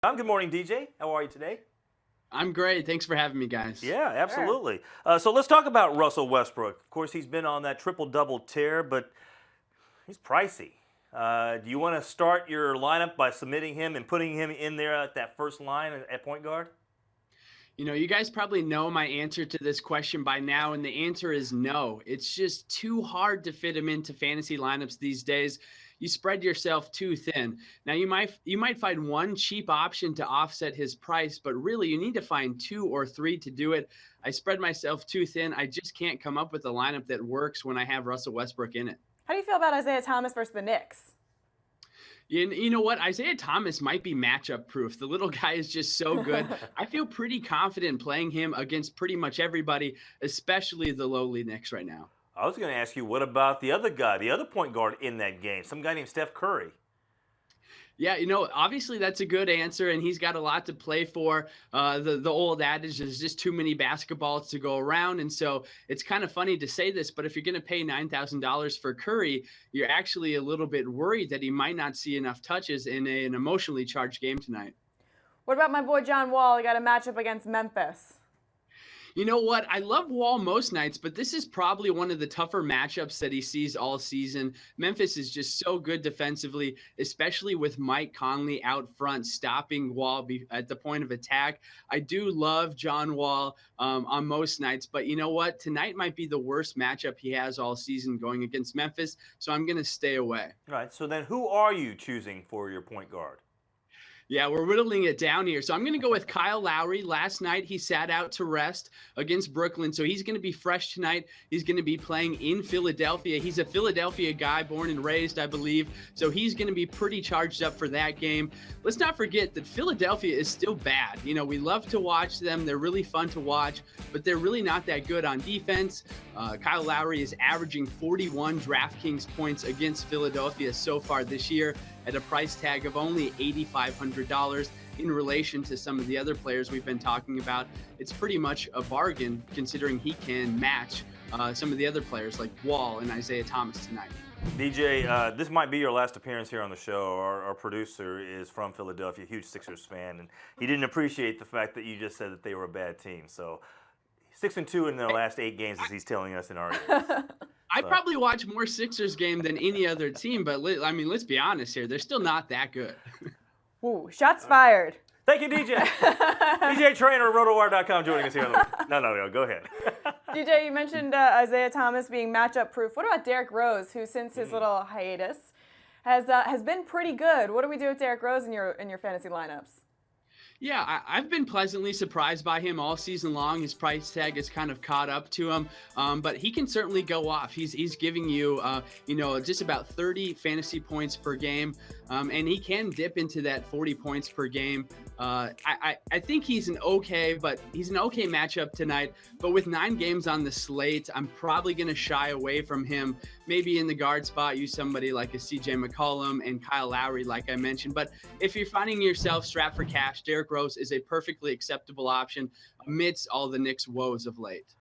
Good morning, DJ. How are you today? I'm great. Thanks for having me, guys. Yeah, Sure. absolutely. So let's talk about Russell Westbrook. Of course, he's been on that triple-double tear, but he's pricey. Do you want to start your lineup by submitting him and putting him in there at that first line at point guard? You guys probably know my answer to this question by now, and the answer is no. It's just too hard to fit him into fantasy lineups these days. You spread yourself too thin. Now you might find one cheap option to offset his price, but really you need to find two or three to do it. I spread myself too thin. I just can't come up with a lineup that works when I have Russell Westbrook in it. How do you feel about Isaiah Thomas versus the Knicks? You know what? Isaiah Thomas might be matchup proof. The little guy is just so good. I feel pretty confident playing him against pretty much everybody, especially the lowly Knicks right now. I was going to ask you, what about the other guy, the other point guard in that game? Some guy named Steph Curry. Yeah, obviously that's a good answer, and he's got a lot to play for. The old adage is just too many basketballs to go around, and so it's kind of funny to say this, but if you're going to pay $9,000 for Curry, you're actually a little bit worried that he might not see enough touches in an emotionally charged game tonight. What about my boy John Wall? He got a matchup against Memphis. You know what? I love Wall most nights, but this is probably one of the tougher matchups that he sees all season. Memphis is just so good defensively, especially with Mike Conley out front stopping Wall at the point of attack. I do love John Wall on most nights, but you know what? Tonight might be the worst matchup he has all season going against Memphis, so I'm going to stay away. All right, so then who are you choosing for your point guard? Yeah, we're whittling it down here. So I'm going to go with Kyle Lowry. Last night, he sat out to rest against Brooklyn. So he's going to be fresh tonight. He's going to be playing in Philadelphia. He's a Philadelphia guy, born and raised, I believe. So he's going to be pretty charged up for that game. Let's not forget that Philadelphia is still bad. We love to watch them. They're really fun to watch, but they're really not that good on defense. Kyle Lowry is averaging 41 DraftKings points against Philadelphia so far this year at a price tag of only $8,500 in relation to some of the other players we've been talking about. It's pretty much a bargain considering he can match some of the other players like Wall and Isaiah Thomas tonight. DJ, this might be your last appearance here on the show. Our producer is from Philadelphia, huge Sixers fan, and he didn't appreciate the fact that you just said that they were a bad team. So 6-2 in their last 8 games, as he's telling us in our ears. I probably watch more Sixers game than any other team, but let's be honest here. They're still not that good. Ooh, shots fired. Thank you, DJ. DJ Trainor, rotowire.com, joining us here on the No, go ahead. DJ, you mentioned Isaiah Thomas being matchup proof. What about Derrick Rose, who since his little hiatus has been pretty good? What do we do with Derrick Rose in your fantasy lineups? Yeah, I've been pleasantly surprised by him all season long. His price tag has kind of caught up to him, but he can certainly go off. He's giving you, just about 30 fantasy points per game, and he can dip into that 40 points per game. I think he's an okay matchup tonight, but with 9 games on the slate, I'm probably going to shy away from him. Maybe in the guard spot, use somebody like a CJ McCollum and Kyle Lowry, like I mentioned. But if you're finding yourself strapped for cash, Derrick Rose is a perfectly acceptable option amidst all the Knicks' woes of late.